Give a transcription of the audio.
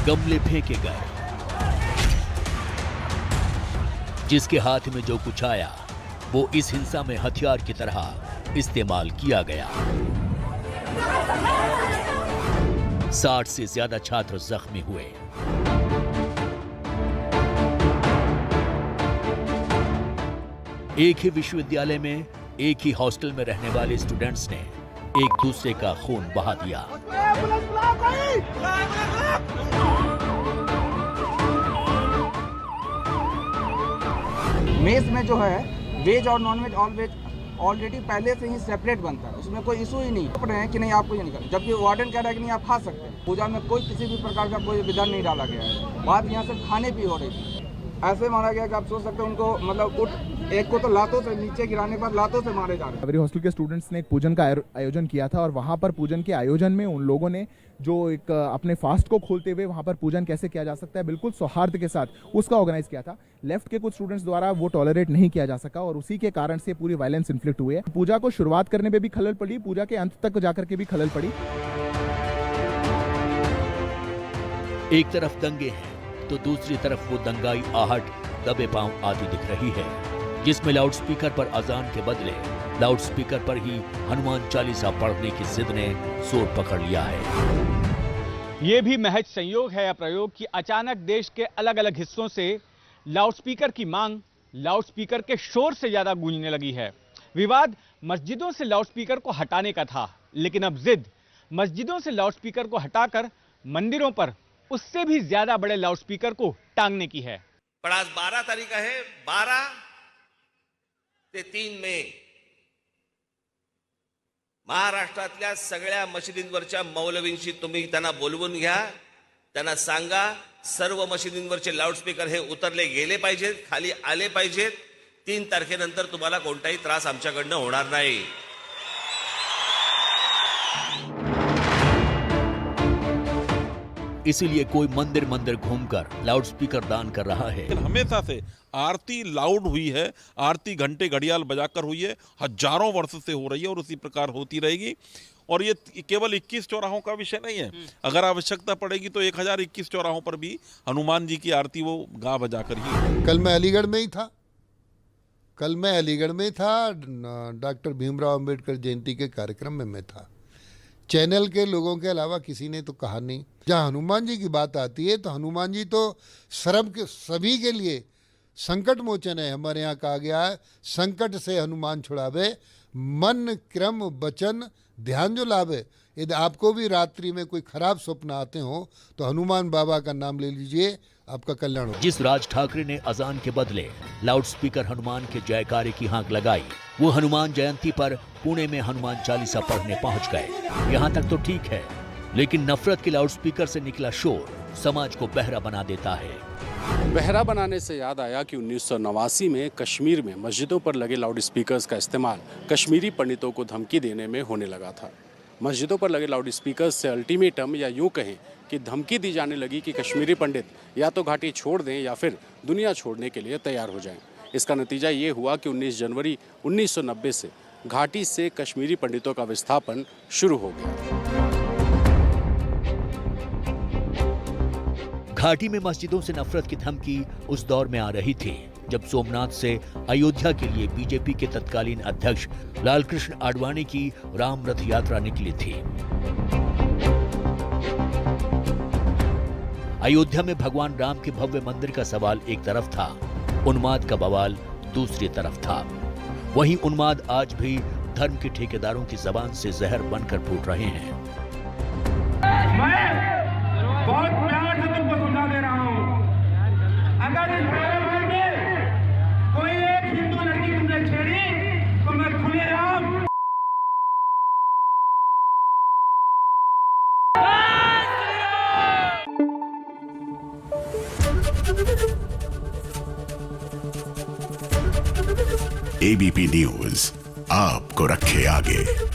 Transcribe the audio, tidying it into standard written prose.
गमले फेंके गए। जिसके हाथ में जो कुछ आया वो इस हिंसा में हथियार की तरह इस्तेमाल किया गया। 60 से ज्यादा छात्र जख्मी हुए। एक ही विश्वविद्यालय में एक ही हॉस्टल में रहने वाले स्टूडेंट्स ने एक दूसरे का खून बहा दिया। मेस में जो है वेज और नॉन वेज ऑलरेडी पहले से ही सेपरेट बनता है, उसमें कोई इशू ही नहीं है कि नहीं आपको ये नहीं करना, जबकि वार्डन कह रहा है कि नहीं आप खा सकते हैं। पूजा में कोई किसी भी प्रकार का कोई विधान नहीं डाला गया है। बात यहाँ सिर्फ खाने की हो रही थी। ऐसे मारा गया कि आप सोच सकते हैं उनको, मतलब एक को तो लातों से नीचे गिराने के बाद लातों से मारे जा रहे हैं। कावेरी हॉस्टल के स्टूडेंट्स ने एक पूजन का आयोजन किया था और वहां पर पूजन के आयोजन में उन लोगों ने जो एक अपने फास्ट को खोलते हुए वहां पर पूजन कैसे किया जा सकता है बिल्कुल सौहार्द के साथ उसका ऑर्गेनाइज किया था। लेफ्ट के कुछ स्टूडेंट्स द्वारा वो टॉलरेट नहीं किया जा सका और उसी के कारण से पूरी वायलेंस इन्फ्लिक्ट हुए। पूजा को शुरुआत करने में भी खलल पड़ी, पूजा के अंत तक जाकर के भी खलल पड़ी। एक तरफ दंगे हैं तो दूसरी तरफ वो दंगाई आहट, दबे पांव आदि दिख रही है, जिसमें लाउडस्पीकर पर अजान के बदले लाउडस्पीकर पर ही हनुमान चालीसा पढ़ने की जिद ने जोर पकड़ लिया है। ये भी महज संयोग है या प्रयोग कि अचानक देश के अलग अलग हिस्सों से लाउडस्पीकर की मांग लाउडस्पीकर के शोर से ज्यादा गूंजने लगी है। विवाद मस्जिदों से लाउडस्पीकर को हटाने का था, लेकिन अब जिद मस्जिदों से लाउडस्पीकर को हटाकर मंदिरों पर उससे भी ज्यादा बड़े लाउडस्पीकर को टांगने की है। पण आज 12 तारीख आहे, 12 ते 3 मे महाराष्ट्रातल्या सगळ्या मशिदींवरच्या मौलवींशी तुम्ही त्यांना बोलवून घ्या, त्यांना सांगा सर्व मशिदींवरचे लाऊडस्पीकर हे उतरले गेले पाहिजेत, खाली आले पाहिजेत। 3 तारखेनंतर तुम्हाला कोणताही त्रास आमच्याकडनं होणार नाही। इसीलिए कोई मंदिर मंदिर घूमकर लाउडस्पीकर दान कर रहा है। हमेशा से आरती लाउड हुई है, आरती घंटे घड़ियाल बजाकर हुई है, हजारों वर्ष से हो रही है और उसी प्रकार होती रहेगी। और ये केवल 21 चौराहों का विषय नहीं है, अगर आवश्यकता पड़ेगी तो 1021 चौराहों पर भी हनुमान जी की आरती वो गा बजाकर ही। कल मैं अलीगढ़ में था, डॉक्टर भीमराव अंबेडकर जयंती के कार्यक्रम में मैं था। चैनल के लोगों के अलावा किसी ने तो कहा नहीं। जहाँ हनुमान जी की बात आती है तो हनुमान जी तो सर्व के सभी के लिए संकट मोचन है। हमारे यहाँ कहा गया है संकट से हनुमान छुड़ावे, मन क्रम वचन ध्यान जो लावे। यदि आपको भी रात्रि में कोई खराब स्वप्न आते हो तो हनुमान बाबा का नाम ले लीजिए, आपका कल्याण हो। जिस राज ठाकरे ने अजान के बदले लाउडस्पीकर हनुमान के जयकारे की हाक लगाई, वो हनुमान जयंती पर पुणे में हनुमान चालीसा पढ़ने पहुंच गए। यहाँ तक तो ठीक है, लेकिन नफरत के लाउडस्पीकर से निकला शोर समाज को बहरा बना देता है। बहरा बनाने से याद आया कि 1989 में कश्मीर में मस्जिदों पर लगे लाउडस्पीकर्स का इस्तेमाल कश्मीरी पंडितों को धमकी देने में होने लगा था। मस्जिदों पर लगे लाउडस्पीकर्स से अल्टीमेटम या यूं कहें कि धमकी दी जाने लगी कि कश्मीरी पंडित या तो घाटी छोड़ दें या फिर दुनिया छोड़ने के लिए तैयार हो जाएं। इसका नतीजा ये हुआ कि 19 जनवरी 1990 से घाटी से कश्मीरी पंडितों का विस्थापन शुरू हो गया। घाटी में मस्जिदों से नफरत की धमकी उस दौर में आ रही थी जब सोमनाथ से अयोध्या के लिए बीजेपी के तत्कालीन अध्यक्ष लालकृष्ण आडवाणी की राम रथ यात्रा निकली थी। अयोध्या में भगवान राम के भव्य मंदिर का सवाल एक तरफ था, उन्माद का बवाल दूसरी तरफ था। वहीं उन्माद आज भी धर्म के ठेकेदारों की जबान से जहर बनकर फूट रहे हैं। मैं बहुत प्यार से तुमको सुना दे रहा हूं, अगर इस घर में कोई एक हिंदू लड़की तुमने छेड़ी तो मैं खुलेआम एबीपी न्यूज आपको रखे आगे।